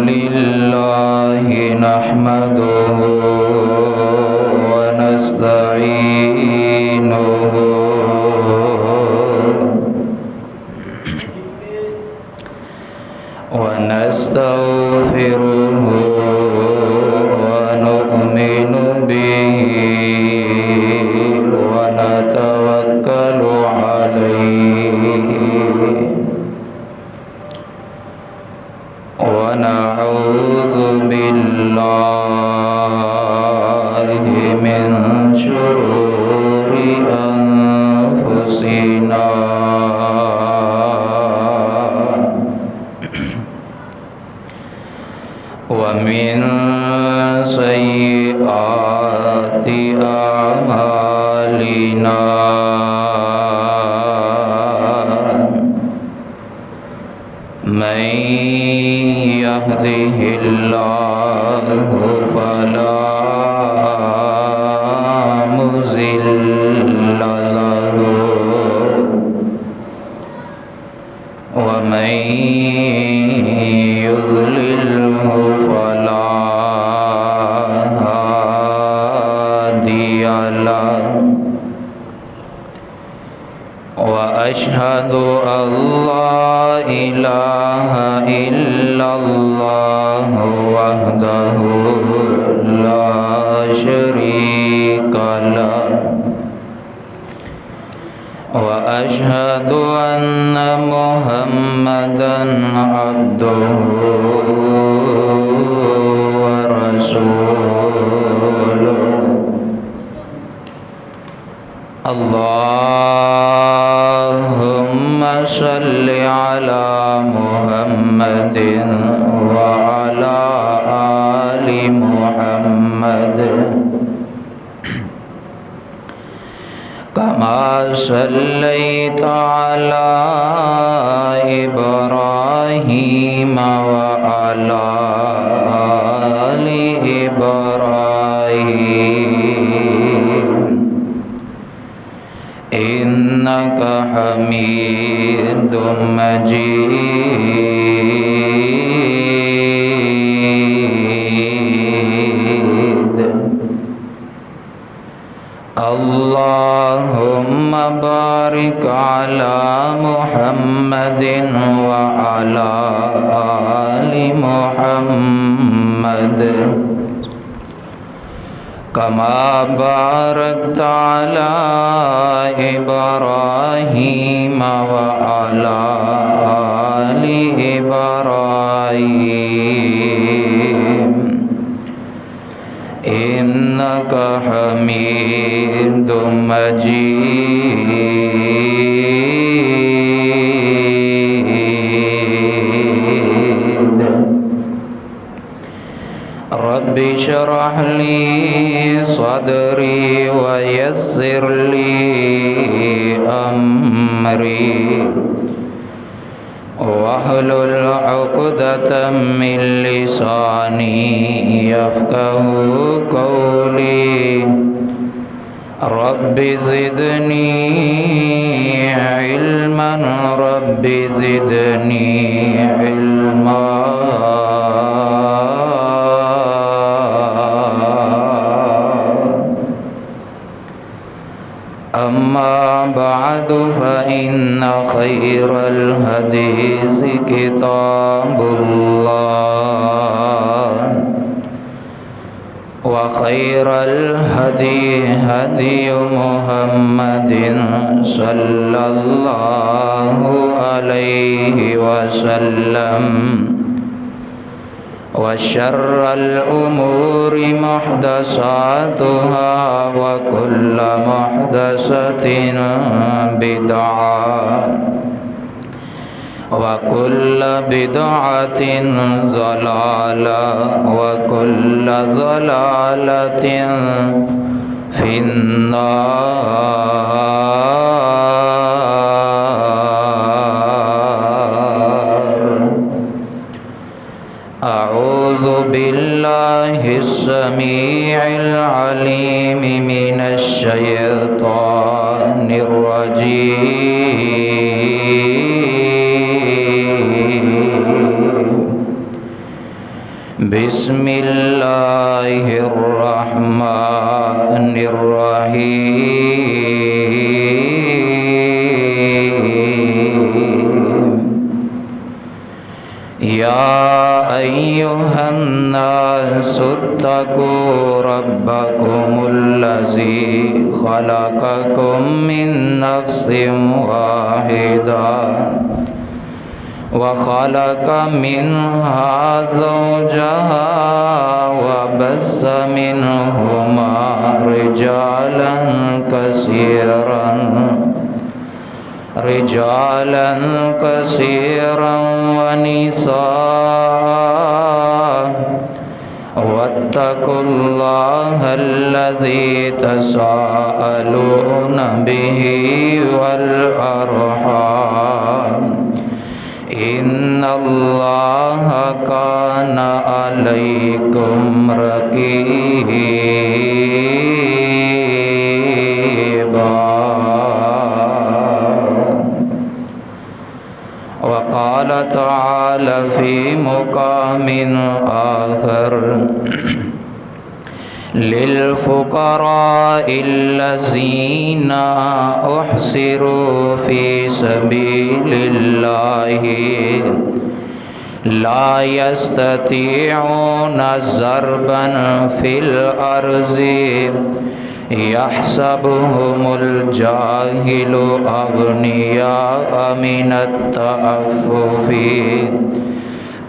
لله نحمده ونستعينه ونستغفره ونؤمن به ونتوكل عليه ونعوذ بالله من شرور أنفسنا ومن سيئات أعمالنا من يهده الله فلا مضل له ومن يضلله فلا هادي له وأشهد أن لا إله إلا الله وحده لا شريك له وأشهد أن محمدًا عبده ورسوله اللهم صل على محمد وعلى آل محمد كما صليت على إبراهيم وعلى آل إبراهيم إنك حميد مجيد اللهم بارك على محمد وعلى آل محمد كما باركت على إبراهيم وعلى آل إبراهيم إنك حميد مجيد رب اشرح لي صدري ويسر لي أمري واحلل عقدة من لساني يفقه قولي رب زدني علما رب زدني علما أما بعد فإن خير الحديث كتاب الله وخير الهدي هدي محمد صلى الله عليه وسلم وشر الأمور محدثاتها وكل محدثة بدعة وكل بدعة ضلالة وكل ضلالة في النار. أعوذ بالله السميع العليم من الشيطان الرجيم. بسم اللہ الرحمن الرحیم یا ایھا الناس اتقوا ربکم الذی خلقکم من نفس واحدہ وخلق منها زوجها وبث منهما رجالا كثيرا ونساء واتقوا الله الذي تساءلون به والأرحام ان اللہ کان علیکم رقیبا وقال تعالی فی مقام آخر للفقراء الذين احصروا في سبيل الله لا يستطيعون ضربا في الأرض يحسبهم الجاهل أغنياء من التعفف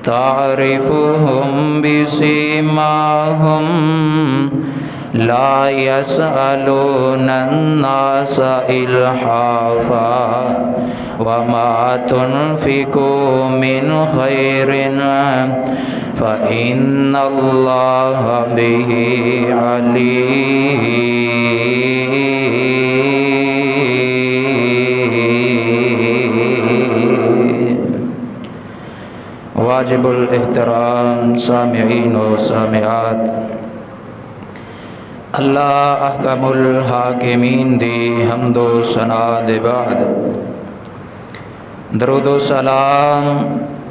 تعرفهم بسيماهم لا يسألون الناس إلحافا وما تنفقوا من خير فإن الله به عليم. واجب الاحترام سامعین و سامعات، اللہ احکم الحاکمین دی حمد و ثنا دے بعد درود و سلام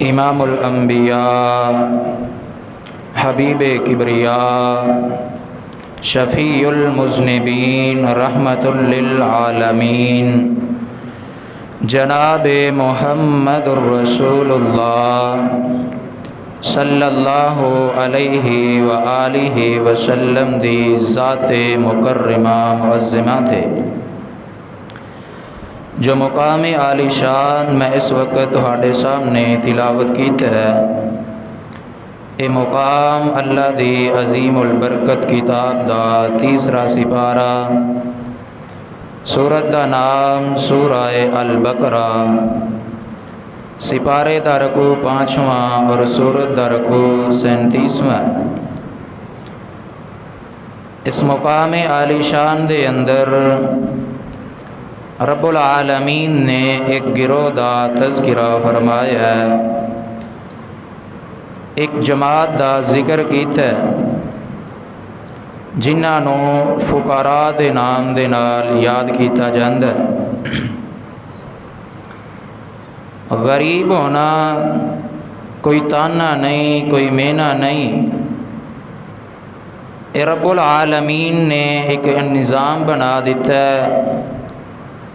امام الانبیاء حبیب کبریاء شفیع المذنبین رحمت للعالمین جناب محمد الرسول اللہ صلی اللہ علیہ وآلہ وسلم دی ذات مکرمہ معظمہ تھے، جو مقام عالی شان میں اس وقت تہاڈے سامنے تلاوت کیتا ہے، اے مقام اللہ دی عظیم البرکت کتاب دا تیسرا سپارہ، سورت دا نام سورہ البقرہ، سپارے دا رکوع 5واں اور سورت دا رکوع 37واں۔ اس مقام عالی شان دے اندر رب العالمین نے ایک گروہ دا تذکرہ فرمایا ہے، ایک جماعت دا ذکر کیتا ہے جنہاں نو فقراء دے نام دے نال یاد کیتا جاندا ہے۔ غریب ہونا کوئی تانا نہیں، کوئی مینا نہیں، اے رب العالمین نے ایک نظام بنا دیتا ہے۔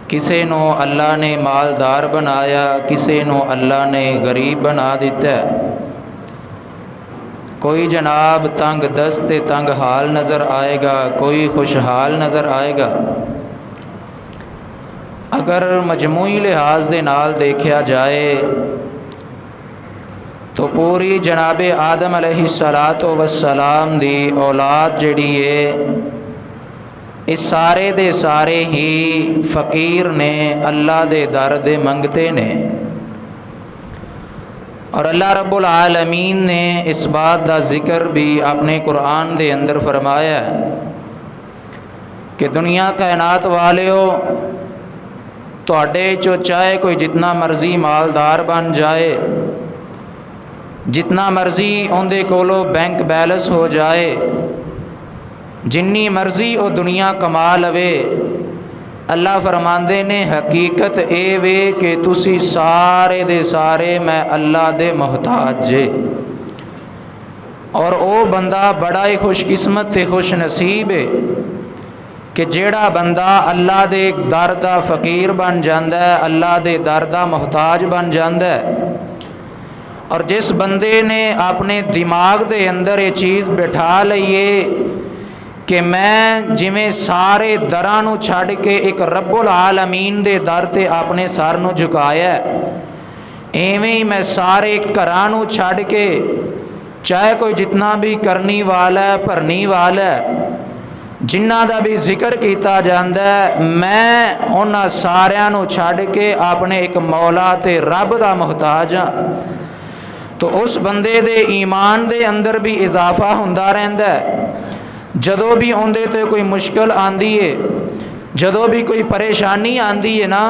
کسے نو اللہ نے مالدار بنایا، کسے نو اللہ نے غریب بنا دیتا ہے۔ کوئی جناب تنگ دست تنگ حال نظر آئے گا، کوئی خوشحال نظر آئے گا۔ اگر مجموعی لحاظ دے نال دیکھا جائے تو پوری جناب آدم علیہ السلام دی اولاد جڑی ہے، اس سارے دے سارے ہی فقیر نے، اللہ دے در دے منگتے نے۔ اور اللہ رب العالمین نے اس بات دا ذکر بھی اپنے قرآن دے اندر فرمایا ہے کہ دنیا کائنات والیو، تواڈے چو چاہے کوئی جتنا مرضی مالدار بن جائے، جتنا مرضی اندے کولو بینک بیلنس ہو جائے، جنی مرضی او دنیا کما لوے، اللہ فرماندے نے حقیقت اے وے کہ تسی سارے دے سارے میں اللہ دے محتاج جے۔ اور وہ بندہ بڑا ہی خوش قسمت تے خوش نصیب ہے کہ جیڑا بندہ اللہ دے در دا فقیر بن جاندا ہے، اللہ دے در دا محتاج بن جاندا ہے۔ اور جس بندے نے اپنے دماغ دے اندر یہ چیز بٹھا لئیے کہ میں جویں سارے دراں نو چھڈ کے ایک رب العالمین دے در تے اپنے سر نو جھکایا ہے، ایویں ہی میں سارے گھراں نو چھڈ کے چاہے کوئی جتنا بھی کرنی والا ہے بھرنی والا ہے، جنہ دا بھی ذکر کیتا جاندا ہے، میں انہاں ساریاں نو چھڈ کے اپنے ایک مولا تے رب دا محتاج ہاں۔ تو اس بندے دے ایمان دے اندر بھی اضافہ ہوندا رہندا ہے۔ جدوں بھی اندے تے کوئی مشکل آندی ہے، جدوں بھی کوئی پریشانی آندی ہے نا،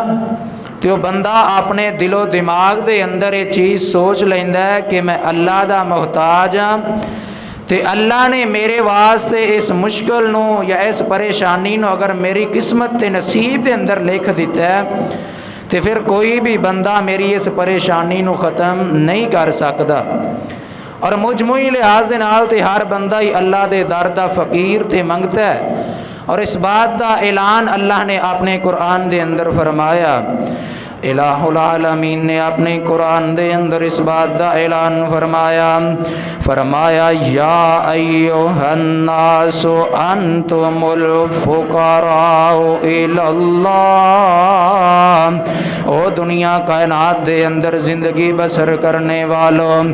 تو وہ بندہ اپنے دل و دماغ دے اندر یہ چیز سوچ لیندا ہے کہ میں اللہ دا محتاج ہاں، تے اللہ نے میرے واسطے اس مشکل نو یا اس پریشانی نو اگر میری قسمت تے نصیب دے اندر لکھ دیتا ہے تے پھر کوئی بھی بندہ میری اس پریشانی نو ختم نہیں کر سکدا۔ اور مجموعی لحاظ دے نال تے ہر بندہ ہی اللہ دے در دا فقیر تے منگتا ہے، اور اس بات دا اعلان اللہ نے اپنے قرآن دے اندر فرمایا۔ الہ العالمین نے اپنے قرآن دے اندر اس بات دا اعلان فرمایا یا ایھا الناس انتم الفقراء الی اللہ۔ او دنیا کائنات دے اندر زندگی بسر کرنے والوں،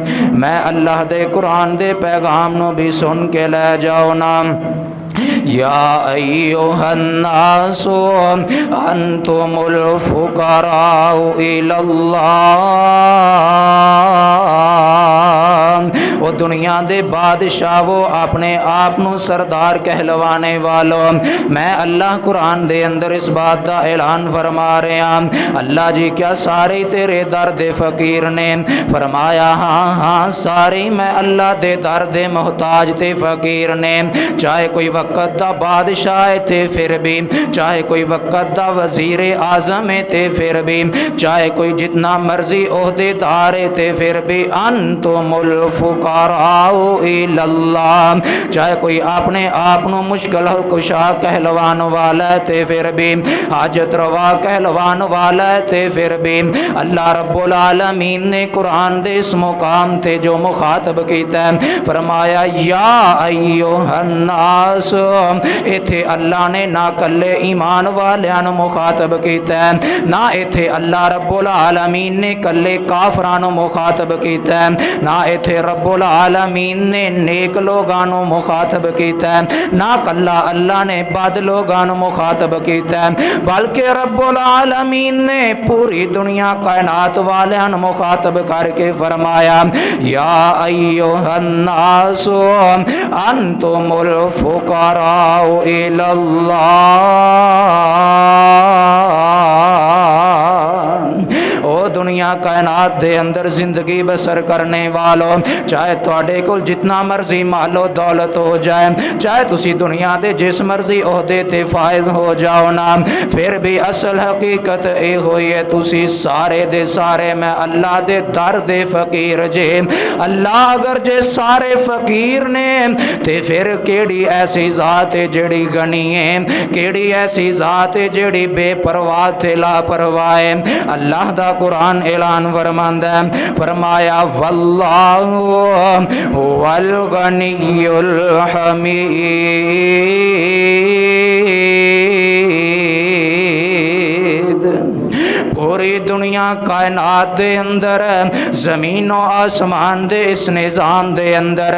میں اللہ دے قرآن دے پیغام نو بھی سن کے لے جاؤ نا۔ یا ایھا الناس انتم الفقراء الی اللہ۔ وہ دنیا دے بادشاہ وہ اپنے آپ نو سردار کہلوانے والوں، میں اللہ قرآن دے اندر اس بات دا اعلان فرما رہا ہوں۔ اللہ جی کیا سارے تیرے در دے فقیر نے؟ فرمایا ہاں ہاں سارے میں اللہ دے در دے محتاج تے فقیر نے، چاہے کوئی وقت دا بادشاہ ہے تے پھر بھی، چاہے کوئی وقت دا وزیر اعظم ہے تے پھر بھی، چاہے کوئی جتنا مرضی عہدے دار ہے تے پھر بھی، انتم الفقراء الی اللہ، چاہے کوئی اپنے آپ نو مشکل کشا کہلوان والا ہے تے پھر بھی، حاجت روا کہلوان والا ہے تے پھر بھی، اللہ رب العالمین نے قرآن دے اس مقام تے جو مخاطب کیتا ہے فرمایا یا ایھا الناس۔ ایتھے اللہ نے نہ کلے ایمان والیاں نو مخاطب کیتا ہے، نہ ایتھے اللہ رب العالمین نے کلے کافراں نو مخاطب کیتا ہے، نہ ایتھے رب العالمین نے نیک لوگاں نو مخاطب کیتا ہے، نہ کلا اللہ نے بد لوگاں نو مخاطب کیتا ہے، بلکہ رب العالمین نے پوری دنیا کائنات والیاں نو مخاطب کر کے فرمایا یا ایھا الناس انتم الفقراء الی اللہ۔ او دنیا کائنات دے اندر زندگی بسر کرنے والوں، چاہے تواڈے کول جتنا مرضی مال و دولت ہو جائے، چاہے تسی دنیا دے جس مرضی عہدے تے فائز ہو جاؤ نا، پھر بھی اصل حقیقت اے ہوئی ہے تسی سارے دے سارے میں اللہ دے در دے فقیر جے۔ اللہ اگر جے سارے فقیر نے تے پھر کیڑی ایسی ذات ہے جڑی غنی ہے، کیڑی ایسی ذات ہے جڑی بے پرواہ تے لاپرواہ ہے۔ اللہ دا قرآن اعلان فرماندا ہے فرمایا واللہ هو الغنی الحمید۔ پوری دنیا کائنات دے اندر زمین و آسمان دے اس نظام دے اندر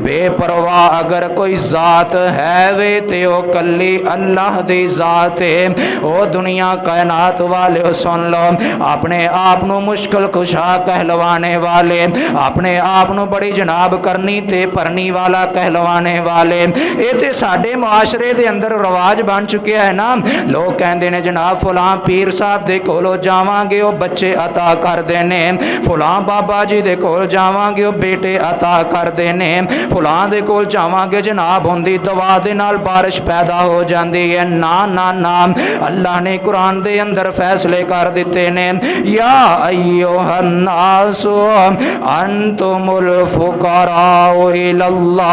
بے پرواہ اگر کوئی ذات ہے وے تے او کلی اللہ دی ذات ہے۔ او دنیا کائنات والے سن لو، اپنے آپ نو مشکل کشا کہلوانے والے، اپنے آپ نو بڑی جناب کرنی تے پرنی والا کہلوانے والے، اے تے ساڈے معاشرے دے اندر رواج بن چکے ہے نا۔ لوگ کہندے نے جناب فلاں پیر صاحب دے کولو جا ਜਾਵਾਂਗੇ ਉਹ ਬੱਚੇ ਅਤਾ ਕਰਦੇ ਨੇ, ਫੁਲਾਂ ਬਾਬਾ ਜੀ ਦੇ ਕੋਲ ਜਾਵਾਂਗੇ ਉਹ ਬੇਟੇ ਅਤਾ ਕਰਦੇ ਨੇ, ਫੁਲਾਂ ਦੇ ਕੋਲ ਜਾਵਾਂਗੇ ਜਨਾਬ ਹੁੰਦੀ ਦਵਾ ਦੇ ਨਾਲ ਬਾਰਿਸ਼ ਪੈਦਾ ਹੋ ਜਾਂਦੀ ਹੈ। ਨਾ ਨਾ ਨਾ, ਅੱਲਾਹ ਨੇ ਕੁਰਾਨ ਦੇ ਅੰਦਰ ਫੈਸਲੇ ਕਰ ਦਿੱਤੇ ਨੇ, ਯਾ ਅਯੁਹਨ ਨਾਸੁ ਅੰਤੁਮੁਲ ਫੁਕਰਾਉ ਇਲੱਲਾਹ।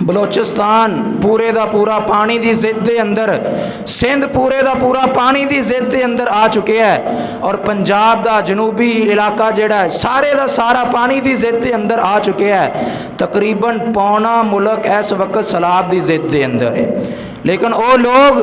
بلوچستان پورے دا پورا پانی دی زد دے اندر، سندھ پورے دا پورا پانی دی زد دے اندر آ چکے ہے، اور پنجاب دا جنوبی علاقہ جڑا ہے سارے دا سارا پانی دی زد دے اندر آ چکے ہے۔ تقریباً پونا ملک اس وقت سیلاب دی زد دے اندر ہے۔ لیکن وہ لوگ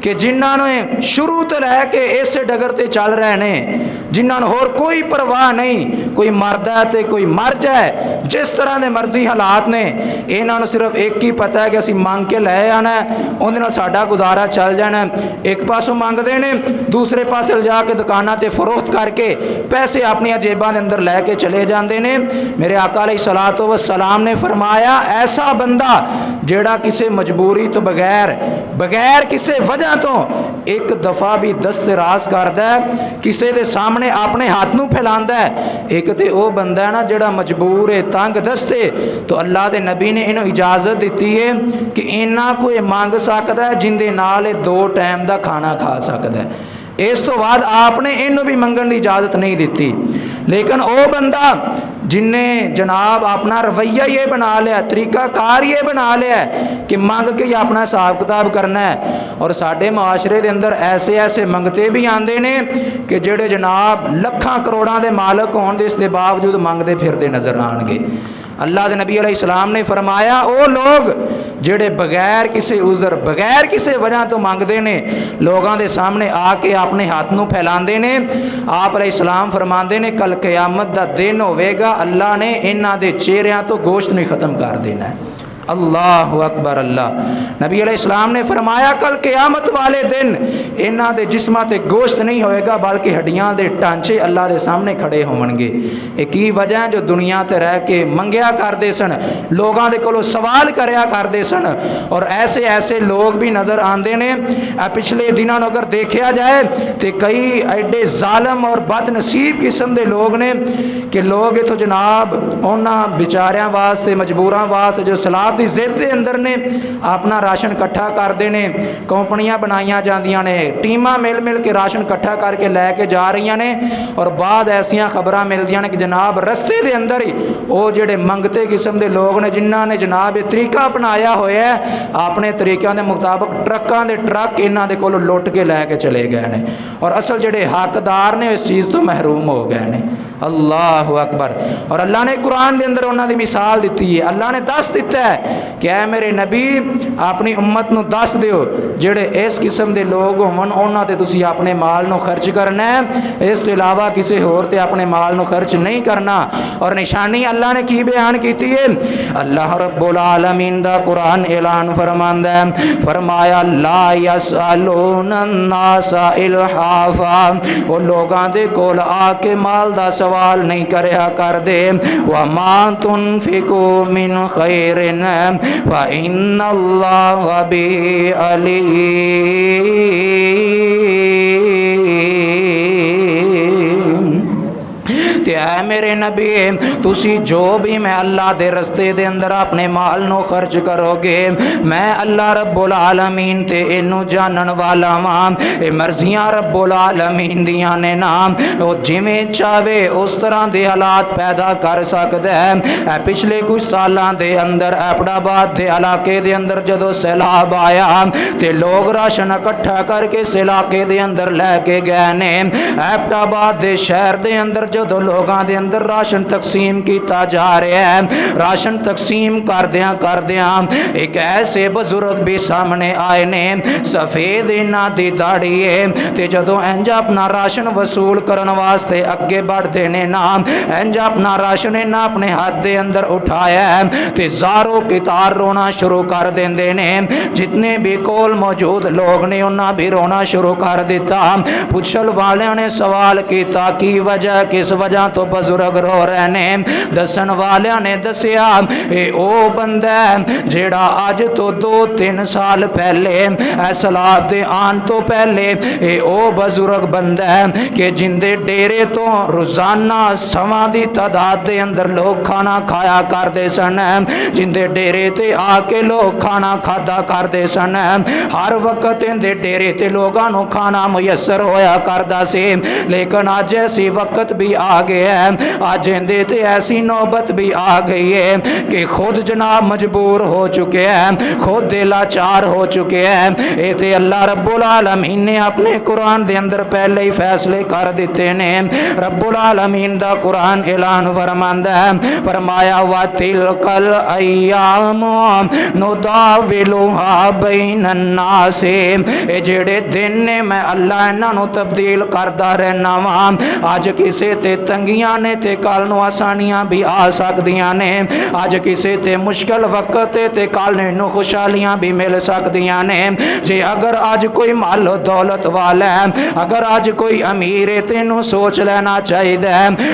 کہ جنہاں نے شروع تو لے کے اس ڈگر تے چل رہے ہیں، جنہاں نے اور کوئی پرواہ نہیں، کوئی مرد ہے تے کوئی مر جائے، جس طرح دے مرضی حالات نے، انہاں نے صرف ایک ہی پتہ ہے کہ اسی مانگ کے لے آنا ہے، اندے نال ساڈا گزارا چل جانا ہے۔ ایک پاسوں مانگ دے نے، دوسرے پاسے لے جا کے دکاناں تے فروخت کر کے پیسے اپنی جیباں دے اندر لے کے چلے جاندے نے۔ میرے آقا علیہ الصلوۃ والسلام نے فرمایا ایسا بندہ جیڑا کسی مجبوری تو بغیر کسی وجہ تو ایک دفعہ بھی دست راز کردا ہے، کسی دے سامنے اپنے ہاتھ نو پھیلاندا ہے، ایک تے او بندہ ہے نا جڑا مجبور ہے، تنگ دست ہے، تو اللہ دے نبی نے انہوں اجازت دیتی ہے کہ انہاں کوئی مانگ سکتا ہے جن دے نال 2 ٹائم دا کھانا کھا سکتا ہے۔ اس تو بعد آپ نے انہوں بھی منگن دی اجازت نہیں دیتی۔ لیکن او بندہ جن نے جناب اپنا رویہ یہ بنا لیا، طریقہ کار یہ بنا لیا کہ مانگ کے ہی اپنا حساب کتاب کرنا ہے، اور ساڈے معاشرے دے اندر ایسے منگتے بھی آندے نے کہ جڑے جناب لکھاں کروڑاں دے مالک ہون دے اس دے باوجود منگتے پھردے نظر آن گے۔ اللہ دے نبی علیہ السلام نے فرمایا او لوگ جڑے بغیر کسی عذر بغیر کسی وجہ تو مانگتے نے، لوگاں دے سامنے آ کے اپنے ہاتھ نو پھیلاندے نے، آپ علیہ السلام فرماندے نے کل قیامت دا دن ہوے گا اللہ نے انہاں دے چہریاں تو گوشت نہیں ختم کر دینا ہے۔ اللہ اکبر اللہ۔ نبی علیہ السلام نے فرمایا کل قیامت والے دن انہاں دے جسماں تے گوشت نہیں ہوئے گا بلکہ ہڈیاں دے ٹانچے اللہ دے سامنے کھڑے ہون گے۔ ایک ہی وجہ ہے جو دنیا تے رہ کے منگیا کردے سن، لوگاں دے کولوں سوال کریا کردے سن، اور ایسے لوگ بھی نظر آندے نے۔ پچھلے دنوں اگر دیکھا جائے تے کئی ایڈے ظالم اور بد نصیب قسم دے لوگ نے کہ لوگ تو جناب انہاں بیچاریاں واسطے مجبوراں واسطے جو سیلاب دی زد دے اندر نے اپنا راشن کٹھا کردے نے، کمپنیاں بنائیاں جاندیاں نے، ٹیماں مل کے راشن کٹھا کر کے لے کے جا رہی نے، اور بعد ایسیاں خبراں ملدیاں نے کہ جناب رستے دے اندر ہی وہ جڑے منگتے قسم دے لوگ نے جنہاں نے جناب یہ طریقہ اپنایا ہویا ہے اپنے طریقوں دے مطابق ٹرکاں دے ٹرک انہاں دے کولوں لٹ کے لے کے چلے گئے نے، اور اصل جڑے حقدار نے اس چیز تو محروم ہو گئے نے۔ اللہ اکبر۔ اور اللہ نے قرآن دے اندر انہاں دی مثال دیتی ہے، اللہ نے دس دیتا ہے کہ اے میرے نبی اپنی امت نو دس دیو جڑے اس قسم دے لوگ ہون انہاں تے تسی اپنے مال نو خرچ کرنا ہے، اس کے علاوہ کسی اور تے اپنے مال نو خرچ نہیں کرنا۔ اور نشانی اللہ نے کی بیان کیتی ہے، اللہ رب العالمین دا قرآن اعلان فرماندا ہے، فرمایا لا یسألون الناس الحافا، وہ لوگاں دے کول آ کے مال دا سوال نہیں کریا کر دے، وما تنفقوا من خیر فإن اللہ بہ علیم۔ اے میرے نبی تسی جو بھی میں اللہ دے رستے دے اندر اپنے مال نو خرچ کرو گے، میں اللہ رب العالمین تے اینو جانن والا ماں، اے مرضیاں رب العالمین دیاں نے نام، او جویں چاہے اس طرح دے حالات پیدا کر سکدا ہے۔ اے پچھلے کچھ سالاں دے اندر ایبٹ آباد دے علاقے دے اندر جدو سیلاب آیا تے لوگ راشن اکٹھا کر کے اس علاقے دے اندر لے کے گئے نے۔ ایبٹ آباد دے شہر دے اندر جدو لوگاں دے اندر راشن تقسیم کیتا جا رہا ہے، راشن تقسیم کردیاں ایک ایسے بزرگ بھی سامنے آئے نے، سفید انہاں دی داڑھی ہے، تے جدو انج اپنا راشن وصول کرن واسطے اگے بڑھ دینے نام، انج اپنا راشن انہاں اپنے ہاتھ دے اندر اٹھایا ہے تے زاروں قطار رونا شروع کر دیندے نے۔ جتنے بھی کول موجود لوگ نے انہاں بھی رونا شروع کر دیتا۔ پچھل والے نے سوال کیتا کی وجہ، کس وجہ تو بزرگ رو رہے نے؟ دسن والیاں نے دسیا اے او بندہ جیڑا آج تو 2-3 سال پہلے سیلاب دے آن تو پہلے اے او بزرگ بندہ کہ جن دے ڈیرے تو روزانہ سواں دی تعداد دے اندر لوگ کھانا کھایا کردے سن، جن دے ڈیرے تے آ کے لوگ کھانا کھادا کردے سن، ہر وقت ان دے ڈیرے تے لوگاں نو کھانا میسر ہویا کردا سی۔ لیکن آج ایسی وقت بھی آ گیا ہے آج اندے تے ایسی نوبت بھی آ گئی ہے کہ خود جناب مجبور ہو چکے ہیں، خود لاچار ہو چکے ہیں۔ اے تے اللہ رب العالمین نے اپنے قرآن دے اندر پہلے ہی فیصلے کر دیتے نے۔ رب العالمین دا قرآن اعلان فرماندا ہے، فرمایا وَتِلْكَ الْأَيَّامُ نُدَاوِلُهَا بَيْنَ النَّاسِ، اے جڑے دن نے میں اللہ انہاں نو تبدیل کردا رہنا وا۔ اج کسے تے تنگیاں نے تے کل نو آسانیاں بھی آ سکدیاں نے، اج کسے تے مشکل وقت تے کل نو خوشحالیاں بھی مل سکدیاں نے۔ جے اگر اج کوئی مال و دولت والا ہے، اگر اج کوئی امیر ہے، تینوں سوچ لینا چاہیے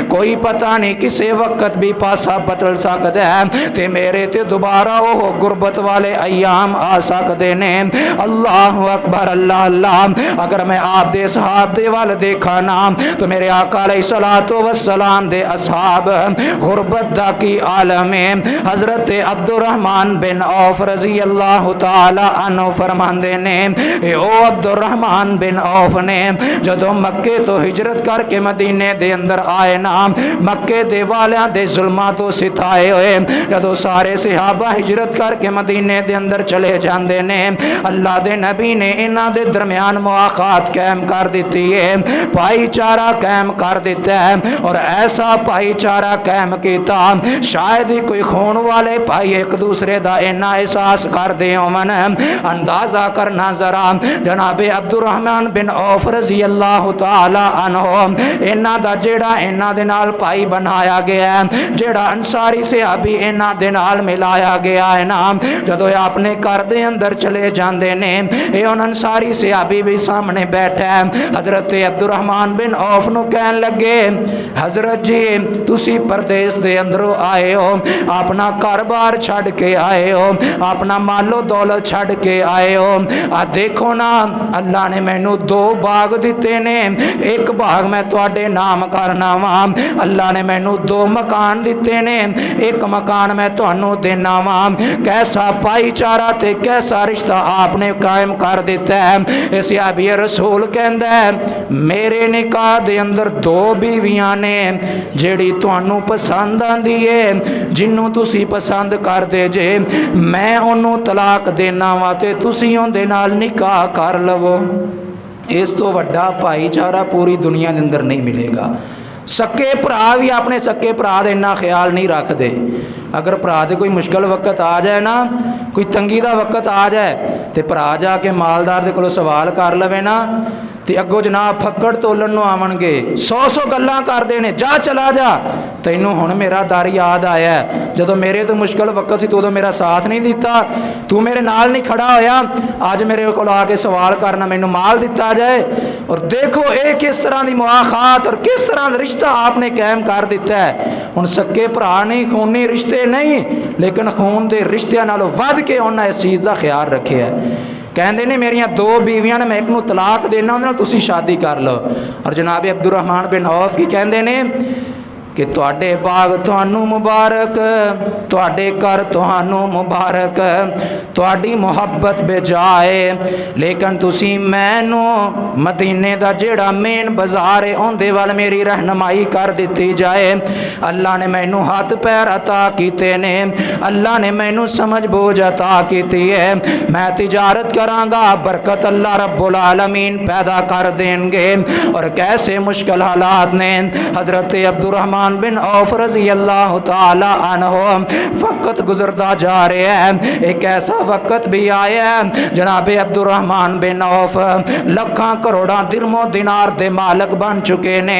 کوئی پتہ نہیں کسے وقت بھی پاسا بدل سکدا ہے تے میرے تے دوبارہ وہ غربت والے ایام آ سکدے نے۔ اللہ اکبر، اللہ اللہ۔ اگر میں آپ دے صحاب دے وال دیکھا نا تو میرے آقا علیہ الصلوۃ والسلام دے اصحاب غربت دا کی عالم ہے۔ حضرت عبد الرحمن بن عوف رضی اللہ تعالی عنہ فرماندے نے، او عبد الرحمن بن عوف نے جدو مکے تو ہجرت کر کے مدینے دے اندر آئے نا، مکے دے والیاں دے ظلماں تو ستائے ہوئے جدو سارے صحابہ ہجرت کر کے مدینے دے اندر چلے جاندے نے، اللہ دے نبی نے انہاں دے درمیان مواخات قائم کر دیتی ہے، بھائی چارہ قائم کر دیتا ہے، اور ایسا بھائی چارہ قائم کیتا شاید ہی کوئی خون والے بھائی ایک دوسرے دا اینا احساس کر دے ہومن۔ اندازہ کرنا ذرا جناب عبد الرحمن بن عوف رضی اللہ تعالی عنہ اینا دا جیڑا اینا دے نال پائی بنایا گیا ہے، جیڑا انصاری صحابی اینا دے نال ملایا گیا ہے نا، جدو اپنے گھر دے اندر چلے جاندے نے، اے ان انصاری صحابی بھی سامنے بیٹھا ہے۔ حضرت عبد الرحمن بن عوف نو کہن لگے، حضرت جی تسی پردیس دے اندروں آئے ہو، اپنا کاروبار چھڑ کے آئے ہو، اپنا مال و دولت چھڑ کے آئے ہو، دیکھو نا اللہ نے مینوں دو باغ دیتے نے، ایک باغ میں تواڈے نام کرنا وا، اللہ نے مینوں دو مکان دیتے نے، ایک مکان میں تانوں دینا وا۔ کیسا بھائی چارہ تے کیسا رشتہ آپ نے قائم کر دیتا ہے۔ اس صحابی رسول کہندا ہے میرے نکاح دے اندر دو بیویاں نے، جیڑی تانوں پسند آندی ہے، جنوں تسی پسند کر دے جے، میں انہوں طلاق دینا وا تے تسی اون دے نال نکاح کر لو۔ اس تو وڈا بھائی چارہ پوری دنیا دے اندر نہیں ملے گا۔ سکے بھرا بھی اپنے سکے بھرا دے اتنا خیال نہیں رکھ دے۔ اگر بھرا دے کوئی مشکل وقت آ جائے نا، کوئی تنگی دا وقت آ جائے تے بھرا جا کے مالدار دے کولوں سوال کر لوے نا تے اگوں جناب پھکڑ تولن نو آون گے، سو گلاں کر دینے، جا چلا جا، تینوں ہن میرا در یاد آیا ہے، جدو میرے تو مشکل وقت سی تو میرا ساتھ نہیں دیتا، تو میرے نال نہیں کھڑا ہویا، آج میرے کو آ کے سوال کرنا مینوں مال دیتا جائے۔ اور دیکھو اے کس طرح دی مواخات اور کس طرح دا رشتہ آپ نے قائم کر دیتا ہے۔ ہن سکے بھرا نہیں، خونی رشتے نہیں، لیکن خون دے رشتیاں نالوں ود کے انہاں اس چیز دا خیال رکھیا ہے۔ کہندے نے میریاں دو بیویاں نے، میں ایک نو طلاق دینا، انہاں نال تسی شادی کر لو۔ اور جناب عبد الرحمن بن عوف کی کہندے نے کہ تواڈے باغ تانوں مبارک، تواڈے گھر تانوں مبارک، تواڈی محبت بے جائے، لیکن تسی مینوں مدینے دا جیڑا مین بازار ہے اون دے وال میری رہنمائی کر دیتی جائے۔ اللہ نے مینوں ہاتھ پیر عطا کیتے نے، اللہ نے مینوں سمجھ بوجھ عطا کیتی ہے، میں تجارت کراں گا، برکت اللہ رب العالمین پیدا کر دیں گے۔ اور کیسے مشکل حالات نے حضرت عبد الرحمن بن عوف رضی اللہ تعالی عنہ وقت گزرتا جا رہے ہیں۔ ایک ایسا وقت بھی آیا ہے جناب عبد الرحمن بن عوف لکھاں کروڑاں درہم و دینار دے مالک بن چکے نے،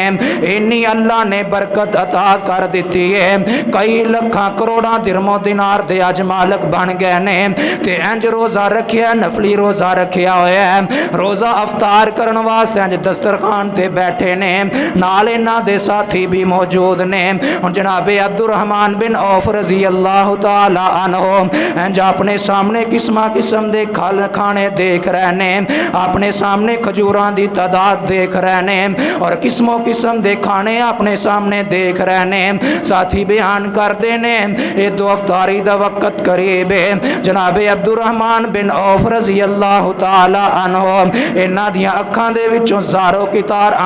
انی اللہ نے برکت عطا کر دیتی ہے، کئی لکھاں کروڑاں درہم و دینار دے اج مالک بن گئے نے، تے انج روزہ رکھیا، نفلی روزہ رکھیا ہویا ہے، روزہ افطار کرن واسطے انج دسترخوان تے بیٹھے نے، نال انہاں دے ساتھی بھی موجود نے۔ جناب عبد الرحمن بن عوف رضی اللہ تعالی عنہ انج اپنے سامنے قسمہ قسم دے کھانے دیکھ رہے نے، اپنے سامنے کھجوراں دی تعداد دیکھ رہے نے، اور قسم و قسم دے کھانے اپنے سامنے دیکھ رہے نے۔ ساتھی بیان کردے نے اے دو افطاری دا وقت قریب ہے، جناب عبد الرحمن بن عوف رضی اللہ تعالی عنہ انہاں دیاں اکھاں دے وچوں زارو کی تار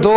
2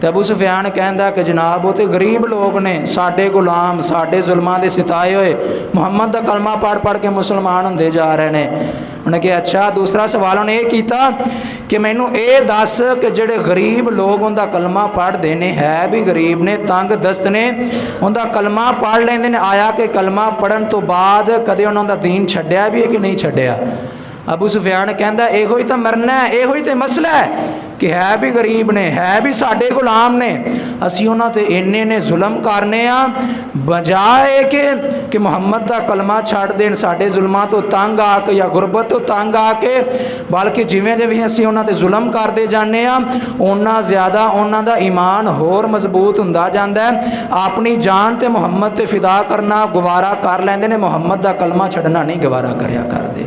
ਤੇ ਅਬੂ ਸੁਫਿਆਨ ਕਹਿੰਦਾ ਕਿ ਜਨਾਬ ਉਹ ਤੇ ਗਰੀਬ ਲੋਕ ਨੇ, ਸਾਡੇ ਗੁਲਾਮ, ਸਾਡੇ ਜ਼ੁਲਮਾਂ ਦੇ ਸਿਤਾਏ ਹੋਏ ਮੁਹੰਮਦ ਦਾ ਕਲਮਾ ਪੜ੍ਹ ਪੜ੍ਹ ਕੇ ਮੁਸਲਮਾਨ ਹੁੰਦੇ ਜਾ ਰਹੇ ਨੇ। ਉਹਨੇ ਕਿਹਾ ਅੱਛਾ। ਦੂਸਰਾ ਸਵਾਲ ਉਹਨੇ ਇਹ ਕੀਤਾ ਕਿ ਮੈਨੂੰ ਇਹ ਦੱਸ ਕਿ ਜਿਹੜੇ ਗਰੀਬ ਲੋਕ ਉਹਦਾ ਕਲਮਾ ਪੜ੍ਹਦੇ ਨੇ, ਹੈ ਵੀ ਗਰੀਬ ਨੇ, ਤੰਗ ਦਸਤ ਨੇ, ਉਹਦਾ ਕਲਮਾ ਪੜ੍ਹ ਲੈਂਦੇ ਨੇ, ਆਇਆ ਕਿ ਕਲਮਾ ਪੜ੍ਹਨ ਤੋਂ ਬਾਅਦ ਕਦੇ ਉਹਨਾਂ ਦਾ ਦੀਨ ਛੱਡਿਆ ਵੀ ਹੈ ਕਿ ਨਹੀਂ ਛੱਡਿਆ? ਅਬੂ ਸੁਫਿਆਨ ਕਹਿੰਦਾ ਇਹੋ ਹੀ ਤਾਂ ਮਰਨਾ ਹੈ, ਇਹੋ ਹੀ ਤਾਂ ਮਸਲਾ ਹੈ ਕਿ ਹੈ ਵੀ ਗਰੀਬ ਨੇ, ਹੈ ਵੀ ਸਾਡੇ ਗੁਲਾਮ ਨੇ, ਅਸੀਂ ਉਹਨਾਂ ਤੇ ਇੰਨੇ ਨੇ ਜ਼ੁਲਮ ਕਰਨੇ ਆ, ਬਜਾਏ ਕਿ ਮੁਹੰਮਦ ਦਾ ਕਲਮਾ ਛੱਡ ਦੇਣ ਸਾਡੇ ਜ਼ੁਲਮਾਂ ਤੋਂ ਤੰਗ ਆ ਕੇ ਜਾਂ ਗੁਰਬਤ ਤੋਂ ਤੰਗ ਆ ਕੇ, ਬਲਕਿ ਜਿਵੇਂ ਜਿਵੇਂ ਅਸੀਂ ਉਹਨਾਂ ਤੇ ਜ਼ੁਲਮ ਕਰਦੇ ਜਾਂਦੇ ਆ ਉਹਨਾਂ ਜ਼ਿਆਦਾ ਉਹਨਾਂ ਦਾ ਈਮਾਨ ਹੋਰ ਮਜ਼ਬੂਤ ਹੁੰਦਾ ਜਾਂਦਾ ਹੈ। ਆਪਣੀ ਜਾਨ ਤੇ ਮੁਹੰਮਦ ਤੇ ਫਿਦਾ ਕਰਨਾ ਗਵਾਰਾ ਕਰ ਲੈਂਦੇ ਨੇ, ਮੁਹੰਮਦ ਦਾ ਕਲਮਾ ਛੱਡਣਾ ਨਹੀਂ ਗਵਾਰਾ ਕਰਿਆ ਕਰਦੇ।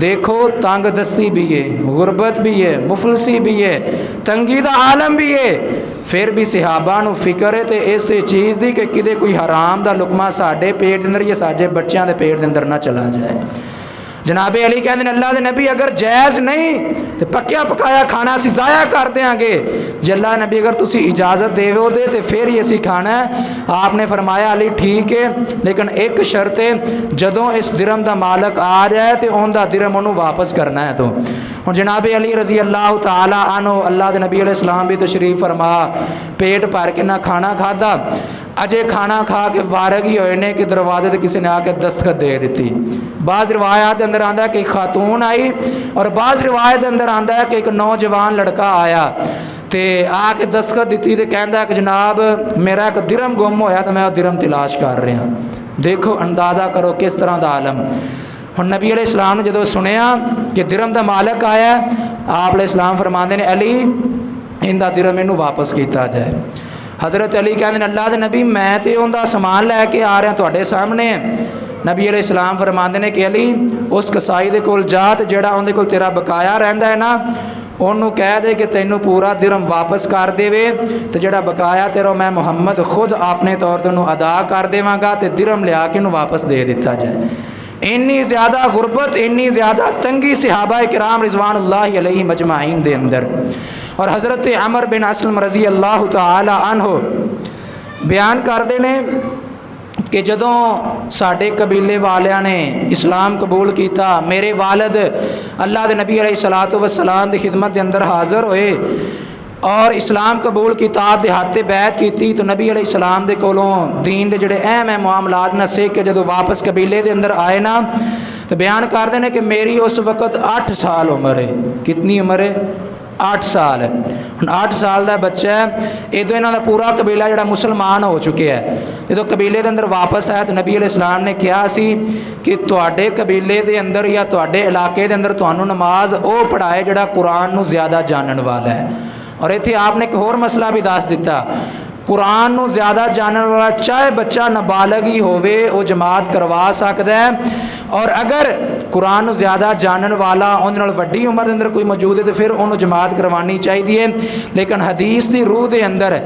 دیکھو تنگ دستی بھی ہے، غربت بھی ہے، مفلسی بھی ہے، تنگی دا عالم بھی ہے، پھر بھی صحابہ نو فکر ہے تے اس چیز دی کہ کدے کوئی حرام دا لقمہ ساڈے پیٹ دے اندر یا ساڈے بچیاں دے پیٹ دے اندر نہ چلا جائے۔ جناب علی کہتے ہیں اللہ دے نبی اگر جائز نہیں تو پکیا پکایا کھانا اسی ضائع کر دیاں گے، جی اللہ نبی اگر تسی اجازت دے ہو دے تو پھر ہی اسی کھانا ہے۔ آپ نے فرمایا علی ٹھیک ہے، لیکن ایک شرط ہے، جدوں اس درم دا مالک آ جائے تو اون دا درم انہوں واپس کرنا ہے۔ تو اور جناب علی رضی اللہ تعالی عنہ اللہ دے نبی علیہ السلام بھی تشریف فرما، پیٹ بھر کے نہ کھانا کھادا، اجے کھانا کھا کے فارغ ہی ہوئے نے کہ دروازے تے کسی نے آ کے دستخط دے دیتی۔ بعض روایات کے اندر آندا ہے کہ ایک خاتون آئی، اور بعض روایت کے اندر آندا ہے کہ ایک نوجوان لڑکا آیا تے آ کے دستخط دیتی تے کہندا ہے کہ جناب میرا ایک درم گم ہویا تو میں وہ درم تلاش کر رہا۔ دیکھو اندازہ کرو کس طرح دا عالم۔ ہن نبی علیہ السلام نے جدو سنیا کہ درم دا مالک آیا، آپ علیہ السلام فرماندے نے علی ان دا درم اینوں واپس کیتا جائے۔ حضرت علی کہتے ہیں اللہ دے نبی میں تے ان دا سامان لے کے آ رہا تواڈے سامنے۔ نبی علیہ السلام فرماندے نے کہ علی اس کسائی دے کول جا تے جڑا اون دے کول تیرا بقایا رہندا ہے نا انہوں کہہ دے کہ تینوں پورا درم واپس کر دے وے، تے جڑا بقایا تیرا میں محمد خود اپنے طور تے انہوں ادا کر دیواں گا تے درم لیا کے انہوں واپس دے دیتا جائے۔ انی زیادہ غربت، انی زیادہ تنگی صحابہ کرام رضوان اللہ علیہ مجمعین دے اندر۔ اور حضرت عمر بن اسلم رضی اللہ تعالی عنہ بیان کردے نے کہ جدوں ساڈے قبیلے والیاں نے اسلام قبول کیتا، میرے والد اللہ دے نبی علیہ الصلوۃ والسلام دی خدمت دے اندر حاضر ہوئے اور اسلام قبول کیتا، دیہات بیعت کیتی، تو نبی علیہ السلام دے کولوں دین دے جڑے اہم معاملات نہ سیکھ کے جدوں واپس قبیلے دے اندر آئے نا تو بیان کردے نے کہ میری اس وقت 8 سال عمر ہے۔ کتنی عمر ہے؟ 8 سال۔ 8 سال دا بچہ ہے، ادو انہاں دا پورا قبیلہ جڑا مسلمان ہو چکے ہے۔ جدو قبیلے دے اندر واپس آیا تو نبی علیہ السلام نے کہا سی کہ تواڈے قبیلے دے اندر یا تواڈے علاقے دے اندر تانوں نماز او پڑھائے جڑا قرآن نو زیادہ جانن والا ہے۔ اور ایتھے آپ نے ایک اور مسئلہ بھی دس دیتا، قرآن نو زیادہ جانن والا چاہے بچہ نابالغ ہی ہووے وہ جماعت کروا سکتا ہے، اور اگر قرآن نو زیادہ جانن والا اون نال وڈی عمر دے اندر کوئی موجود ہے تو پھر انہوں جماعت کروانی چاہیے۔ لیکن حدیث دی روح دے اندر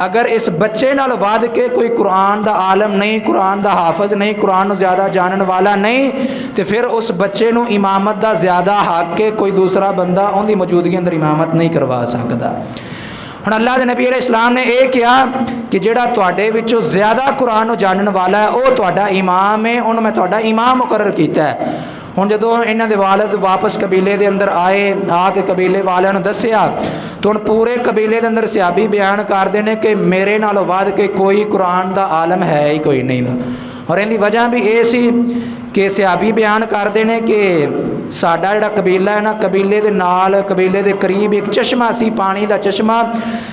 اگر اس بچے نال ود کے کوئی قرآن دا عالم نہیں، قرآن دا حافظ نہیں، قرآن نو زیادہ جانن والا نہیں، تو پھر اس بچے نو امامت دا زیادہ حق کے کوئی دوسرا بندہ ان دی موجودگی اندر امامت نہیں کروا سکتا۔ ہن اللہ دے نبی علیہ السلام نے یہ کیا کہ جڑا تواڈے وچوں زیادہ قرآن نو جانن والا ہے وہ تواڈا امام ہے، انہوں میں تواڈا امام مقرر کیتا ہے۔ ہن جدوں انہاں دے والد واپس قبیلے دے اندر آئے، آ کے قبیلے والوں نے دسیا تو ہن پورے قبیلے دے اندر صحابی بیان کردے نے کہ میرے نالوں ود کے کوئی قرآن دا عالم ہے ہی کوئی نہیں دا۔ اور ان دی وجہ بھی یہ سی کہ صحابی بیان کردے نے کہ ساڈا جڑا قبیلہ ہے نا، قبیلے دے نال قبیلے دے قریب ایک چشمہ سی، پانی دا چشمہ،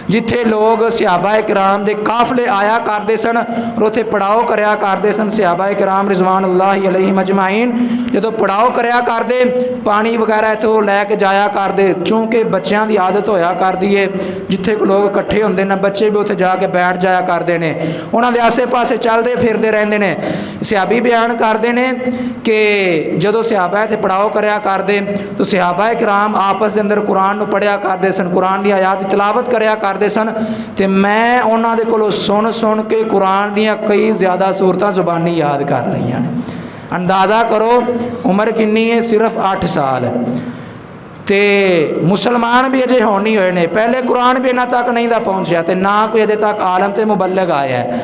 جتھے لوگ صحابہ کرام دے قافلے آیا کردے سن اور اوتھے پڑاؤ کریا کردے سن۔ صحابہ کرام رضوان اللہ علیہ مجمعین جدوں پڑاؤ کریا کردے پانی وغیرہ اتھوں لے کے جایا کردے، چونکہ بچیاں دی عادت ہویا کردی ہے جتھے لوگ اکٹھے ہوندے نے بچے بھی اوتھے جا کے بیٹھ جایا کردے نے، انہاں دے آسے پاسے چلدے پھردے رہندے نے۔ صحابی بیان کردے نے کہ جدوں صحابہ تے پڑاؤ کریا کردے تو صحابہ کرام آپس دے اندر قرآن نو پڑھیا کردے سن، قرآن دی آیات دی تلاوت کریا کردے سن، تے میں انہاں دے کولوں سن کے قرآن دیاں کئی زیادہ صورتاں زبانی یاد کر لئیاں نے۔ اندازہ کرو عمر کنی ہے؟ صرف 8 سال۔ تے مسلمان بھی اجے ہونی ہوئے نے، پہلے قرآن بھی انہاں تک نہیں دا پہنچیا تے نہ کوئی اجے تک عالم تے مبلغ آیا ہے۔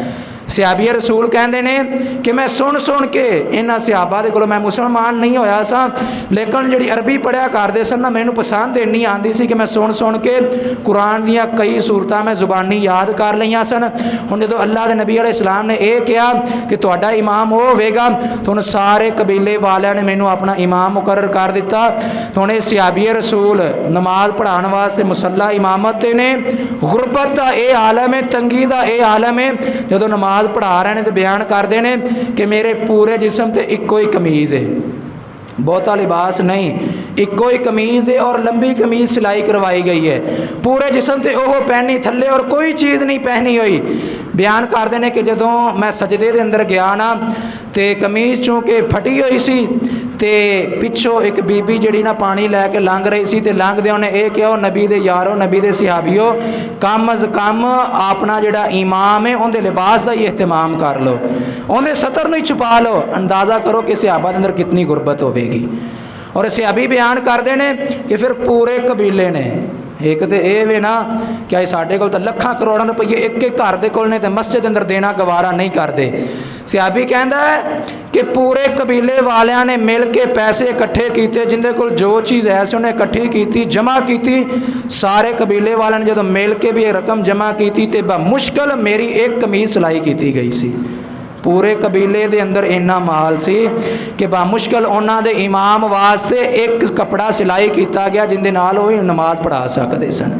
صحابی رسول کہندے نے کہ میں سن کے انہاں صحابہ دے کولوں میں مسلمان نہیں ہویا سا، لیکن جڑی عربی پڑھیا کردے سن نا مینوں پسند اینی آندی سی کہ میں سن کے قرآن دیاں کئی صورتاں میں زبانی یاد کر لئیاں سن۔ ہن جدوں اللہ دے نبی علیہ السلام نے یہ کہا کہ تہاڈا امام وہ ہوے گا تو ہن سارے قبیلے والوں نے مینوں اپنا امام مقرر کر دیتا۔ تو ہن صحابی رسول نماز پڑھان واسطے مصلی امامت تے نے، غربت دا اے عالم ہے، تنگی دا اے عالم ہے، جدوں نماز پڑھا رہے ہیں تو بیان کردے نے کہ میرے پورے جسم تے ایکو ہی قمیض ہے، بہتا لباس نہیں، ایکو ہی قمیض ہے اور لمبی قمیض سلائی کروائی گئی ہے، پورے جسم تے وہ پہنی تھلے اور کوئی چیز نہیں پہنی ہوئی۔ بیان کردے نے کہ جدوں میں سجدے دے اندر گیا نا تے قمیض چونکہ پھٹی ہوئی سی ਤੇ ਪਿੱਛੋਂ ਇੱਕ ਬੀਬੀ ਜਿਹੜੀ ਨਾ ਪਾਣੀ ਲੈ ਕੇ ਲੰਘ ਰਹੀ ਸੀ, ਤੇ ਲੰਘਦਿਆਂ ਉਹਨੇ ਇਹ ਕਿਹਾ, ਉਹ ਨਬੀ ਦੇ ਯਾਰੋ, ਨਬੀ ਦੇ ਸਿਹਾਬੀਓ, ਕਮ ਅਜ਼ ਕਮ ਆਪਣਾ ਜਿਹੜਾ ਇਮਾਮ ਹੈ ਉਹਦੇ ਲਿਬਾਸ ਦਾ ਹੀ ਇਹਤਮਾਮ ਕਰ ਲਓ, ਉਹਦੇ ਸਤਰ ਨੂੰ ਹੀ ਛੁਪਾ ਲਓ। ਅੰਦਾਜ਼ਾ ਕਰੋ ਕਿ ਸਿਹਾਬਾ ਦੇ ਅੰਦਰ ਕਿਤਨੀ ਗੁਰਬਤ ਹੋਵੇਗੀ। ਔਰ ਸਿਹਾਬੀ ਬਿਆਨ ਕਰਦੇ ਨੇ ਕਿ ਫਿਰ ਪੂਰੇ ਕਬੀਲੇ ਨੇ, ਇੱਕ ਤੇ ਇਹ ਵੇ ਨਾ ਕਿ ਸਾਡੇ ਕੋਲ ਤਾਂ ਲੱਖਾਂ ਕਰੋੜਾਂ ਰੁਪਈਏ ਇੱਕ ਇੱਕ ਘਰ ਦੇ ਕੋਲ ਨੇ, ਤੇ ਮਸਜਿਦ ਦੇ ਅੰਦਰ ਦੇਣਾ ਗਵਾਰਾ ਨਹੀਂ ਕਰਦੇ। ਸਿਹਾਬੀ ਕਹਿੰਦਾ ਹੈ ਕਿ ਪੂਰੇ ਕਬੀਲੇ ਵਾਲਿਆਂ ਨੇ ਮਿਲ ਕੇ ਪੈਸੇ ਇਕੱਠੇ ਕੀਤੇ, ਜਿੰਦੇ ਕੋਲ ਜੋ ਚੀਜ਼ ਹੈ ਸੀ ਉਹਨੇ ਇਕੱਠੀ ਕੀਤੀ, ਜਮ੍ਹਾਂ ਕੀਤੀ। ਸਾਰੇ ਕਬੀਲੇ ਵਾਲਿਆਂ ਨੇ ਜਦੋਂ ਮਿਲ ਕੇ ਵੀ ਇਹ ਰਕਮ ਜਮ੍ਹਾਂ ਕੀਤੀ ਤੇ ਬਮੁਸ਼ਕਲ ਮੇਰੀ ਇੱਕ ਕਮੀਜ਼ ਸਿਲਾਈ ਕੀਤੀ ਗਈ ਸੀ। ਪੂਰੇ ਕਬੀਲੇ ਦੇ ਅੰਦਰ ਇੰਨਾ ਮਾਲ ਸੀ ਕਿ ਬਾਮੁਸ਼ਕਲ ਉਹਨਾਂ ਦੇ ਇਮਾਮ ਵਾਸਤੇ ਇੱਕ ਕੱਪੜਾ ਸਿਲਾਈ ਕੀਤਾ ਗਿਆ, ਜਿੰਦੇ ਨਾਲ ਉਹ ਨਮਾਜ਼ ਪੜ੍ਹਾ ਸਕਦੇ ਸਨ।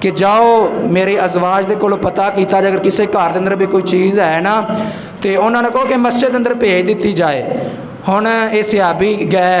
ਕਿ ਜਾਓ ਮੇਰੇ ਅਜ਼ਵਾਜ ਦੇ ਕੋਲੋਂ ਪਤਾ ਕੀਤਾ ਜੇ ਅਗਰ ਕਿਸੇ ਘਰ ਦੇ ਅੰਦਰ ਵੀ ਕੋਈ ਚੀਜ਼ ਹੈ ਨਾ, ਤੇ ਉਹਨਾਂ ਨੇ ਕਹੋ ਕਿ ਮਸਜਿਦ ਦੇ ਅੰਦਰ ਭੇਜ ਦਿੱਤੀ ਜਾਏ। ਹੁਣ ਇਹ ਸਿਹਾਬੀ ਗਏ,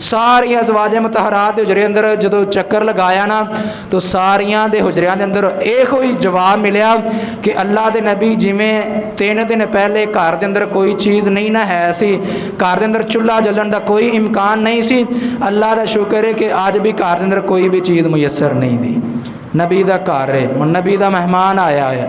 ਸਾਰੀਆਂ ਅਜ਼ਵਾਜ ਮੁਤਹਰਾਤ ਦੇ ਹੁਜਰੇ ਅੰਦਰ ਜਦੋਂ ਚੱਕਰ ਲਗਾਇਆ ਨਾ, ਤਾਂ ਸਾਰੀਆਂ ਦੇ ਹੁਜਰਿਆਂ ਦੇ ਅੰਦਰ ਇਹੋ ਹੀ ਜਵਾਬ ਮਿਲਿਆ ਕਿ ਅੱਲਾਹ ਦੇ ਨਬੀ ਜਿਵੇਂ 3 ਦਿਨ ਪਹਿਲੇ ਘਰ ਦੇ ਅੰਦਰ ਕੋਈ ਚੀਜ਼ ਨਹੀਂ ਨਾ ਹੈ ਸੀ, ਘਰ ਦੇ ਅੰਦਰ ਚੁੱਲ੍ਹਾ ਜਲਣ ਦਾ ਕੋਈ ਇਮਕਾਨ ਨਹੀਂ ਸੀ, ਅੱਲਾਹ ਦਾ ਸ਼ੁਕਰ ਹੈ ਕਿ ਅੱਜ ਵੀ ਘਰ ਦੇ ਅੰਦਰ ਕੋਈ ਵੀ ਚੀਜ਼ ਮੁਯੱਸਰ ਨਹੀਂ ਦੀ। ਨਬੀ ਦਾ ਘਰ ਹੈ, ਹੁਣ ਨਬੀ ਦਾ ਮਹਿਮਾਨ ਆਇਆ ਹੈ।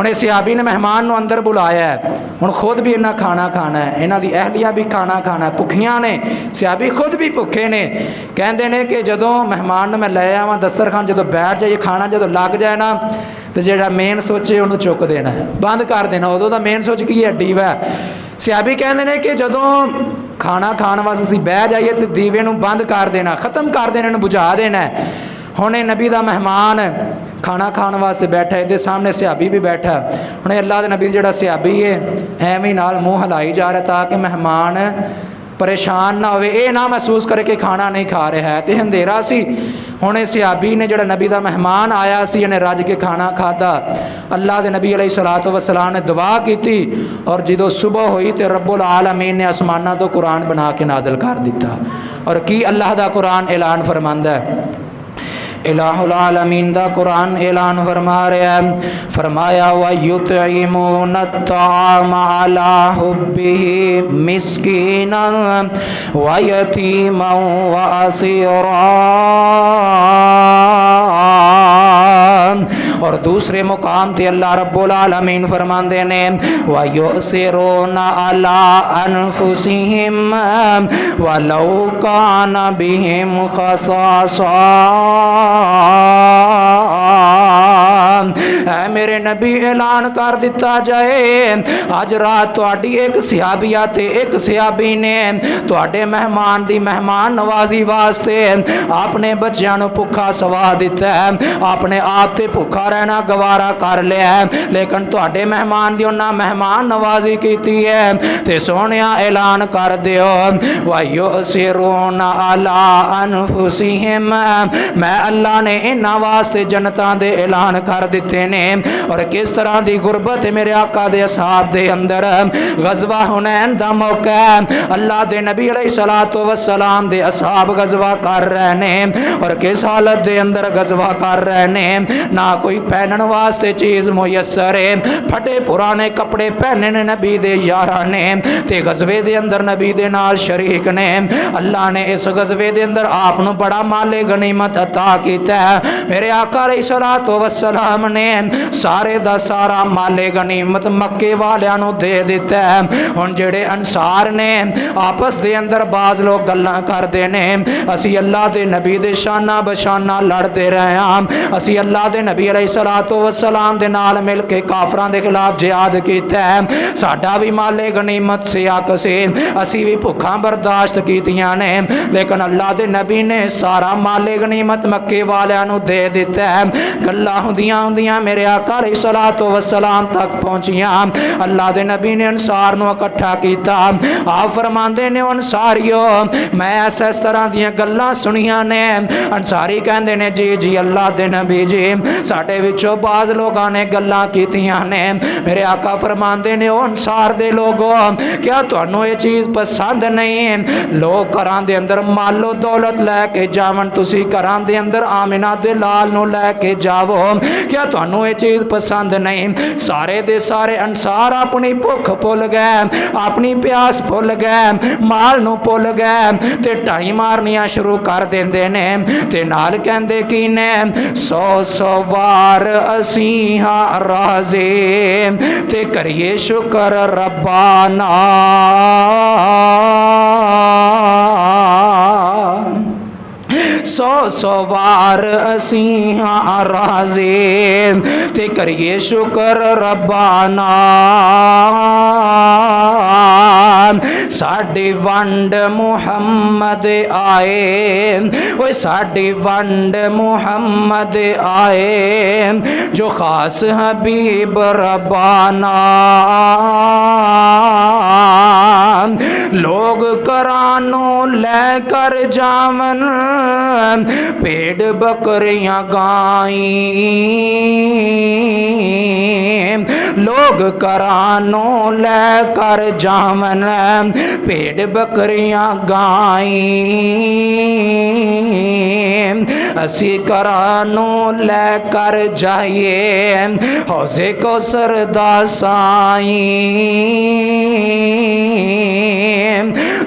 ہن اس صحابی نے مہمان نو اندر بلایا ہے، ہن خود بھی انہاں کھانا کھانا ہے، انہاں دی اہلیہ بھی کھانا کھانا ہے، بھکھیاں نے، صحابی خود بھی بھکھے نے۔ کہندے نے کہ جدوں مہمان نو میں لے آواں دسترخوان جدوں بیٹھ جائے کھانا جدوں لگ جائے نا تو جڑا مین سوچے انہوں چک دینا ہے، بند کر دینا، ادوں دا مین سوچ کی ہے ڈیوا ہے۔ صحابی کہندے نے کہ جدوں کھانا کھان واسطے اسی بہ جائیے تو دیوے نو بند کر دینا، ختم کر دینا، انہوں بجھا دینا ہے۔ ہن نبی دا مہمان کھانا کھان واسطے بیٹھا ہے، دے سامنے صحابی بھی بیٹھا ہے۔ ہن اللہ دے نبی جڑا صحابی ہے ایویں نال منہ ہلائی جا رہا ہے تاکہ مہمان پریشان نہ ہوئے، اے نہ محسوس کرے کہ کھانا نہیں کھا رہا ہے، تے اندھیرا سی۔ ہن صحابی نے جڑا نبی دا مہمان آیا سی انہیں رج کے کھانا کھادا، اللہ دے نبی علیہ الصلوۃ والسلام نے دعا کیتی اور جدوں صبح ہوئی تے رب العالمین نے آسماناں تو قرآن بنا کے نازل کر دیتا۔ اور کی اللہ دا قرآن اعلان فرماندا ہے، الہ العالمین دا قرآن اعلان فرما رہا ہے، فرمایا وَيُطْعِمُونَ الطَّعَامَ عَلَىٰ حُبِّهِ مِسْكِينًا وَيَتِيمًا وَأَسِيرًا۔ اور دوسرے مقام تے اللہ رب العالمین فرماندے نے وَيُؤْثِرُونَ عَلَىٰ أَنفُسِهِمْ وَلَوْ كَانَ بِهِمْ خَصَاصَةٌ۔ اے میرے نبی اعلان کر دیتا جائے آج رات تہاڈی ایک صحابیہ تے ایک صحابی نے تہاڈے مہمان دی مہمان نوازی واسطے اپنے بچیاں نو بھکھا سوا دیتا ہے، اپنے آپ تے بھکھا رہنا گوارا کر لیا ہے، لیکن تہاڈے مہمان دی انہاں مہمان نوازی کیتی ہے تے سونیا اعلان کر دیو وَيُؤْثِرُونَ عَلَىٰ أَنفُسِهِمْ، میں اللہ نے انہاں واسطے جنتاں دے اعلان کر دیتے نے۔ اور کس طرح دی غربت ہے میرے آقا دے اصحاب دے اندر، غزوہ حنین دا موقع ہے، اللہ دے نبی علیہ الصلوۃ والسلام دے اصحاب غزوہ کر رہے نے، اور کس حالت دے اندر غزوہ کر رہے نے، نہ کوئی پہنن واسطے چیز میسر ہے، پھٹے پرانے کپڑے پہنے نے نبی دے یاراں نے تے غزوے دے اندر نبی دے نال شریک نے۔ اللہ نے اس غزوے دے اندر آپ نو بڑا مال غنیمت عطا کیتا ہے، میرے آقا علیہ الصلوۃ والسلام نے سارے دا سارا مال غنیمت مکے والیاں نو دے دیتا ہے۔ ہن جڑے انصار نے آپس دے اندر بعض لوگ گلاں کردے نے اسی اللہ دے نبی دے شانہ بشانہ لڑتے رہے ہاں، اسی اللہ دے نبی علیہ الصلوۃ والسلام دے نال مل کے کافراں دے خلاف جہاد کیتا ہے، ساڈا بھی مال غنیمت سے حق سے، اسی بھی بھکھاں برداشت کیتیاں نے، لیکن اللہ دے نبی نے سارا مال غنیمت مکے والیاں نو دے دیتا ہے۔ گلاں ہوندیاں ہوندیاں میرے آقا علیہ الصلوۃ والسلام تک پہنچیاں، اللہ دے نبی نے انصار نو اکٹھا کیتا، آپ فرماندے نے انصاریو میں اس طرح دیاں گلاں سنیاں نے، انصاری کہندے نے جی جی اللہ دے نبی جی ساڈے وچوں بعض لوگاں نے گلاں کیتیاں نے، میرے آقا فرماندے نے او انصار دے لوگو کیا تانوں یہ چیز پسند نہیں؟ لوگ گھراں دے اندر مال و دولت لے کے جاون، تسی گھراں دے اندر آمنہ دے لال نو لے کے جاو، کیا تانوں یہ چیز پسند نہیں؟ سارے دے سارے انصار اپنی بھوک بھول گئے، اپنی پیاس بھول گئے، مال نو بھول گئے تے ٹائی مارنیاں شروع کر دیندے نے تے نال کہندے کی نے 100 وار اسی ہاں راضی تے کریے شکر ربانا۔ 100 وار اسی ہاں راضی تے کریے شکر ربانا، ساڈی ونڈ محمد آئے، وہ ساڈی ونڈ محمد آئے جو خاص حبیب ربانا، لوگ کرانوں لے کر جاون پیڑ بکریاں گائیں، لوگ کرانوں لے کر جاون پیڑ بکریاں گائیں، اسی کرانوں لے کر جائیے حوض کوثر دا سائیں،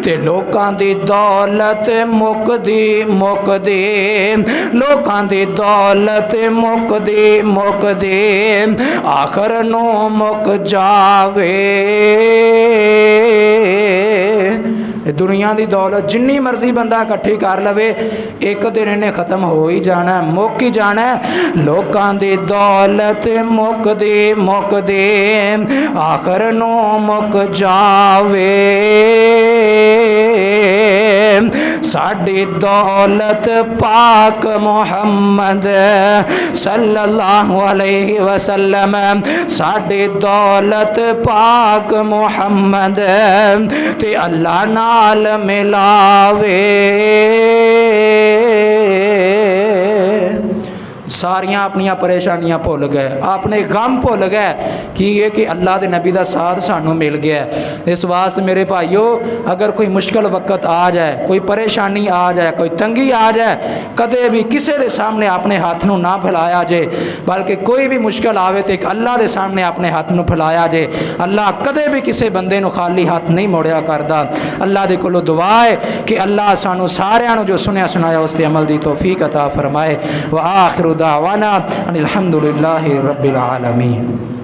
تے لوکاں دی دولت مکدی مکدی لوکاں دی دولت مکدی مکدی آخر نو مک جاوے دنیا دی دولت جنی مرضی بندہ اکٹھی کر لوے ایک دن انہیں ختم ہو ہی جانا ہے مک ہی جانا ہے لوکاں دی دولت مکدی مکدی آخر نو مک جاوے ساڈی دولت پاک محمد صلی اللہ علیہ وسلم ساڈی دولت پاک محمد تے اللہ نال ملاوے ساریاں اپنیاں پریشانیاں بھول گئے اپنے غم بھول گئے کہ یہ کہ اللہ دے نبی دا ساتھ سانوں مل گیا ہے اس واسطے میرے بھائیو اگر کوئی مشکل وقت آ جائے کوئی پریشانی آ جائے کوئی تنگی آ جائے کدے بھی کسے دے سامنے اپنے ہاتھ نو نہ پھیلایا جائے بلکہ کوئی بھی مشکل آوے تے کہ اللہ دے سامنے اپنے ہاتھ نو پھیلایا جائے اللہ کدے بھی کسے بندے نو خالی ہاتھ نہیں موڑیا کردا اللہ دے کولو دعا ہے کہ اللہ سانو ساریاں نو جو سنیا سنایا اس تے عمل دی توفیق عطا فرمائے وآخر دعوانا ان الحمد للہ رب العالمین.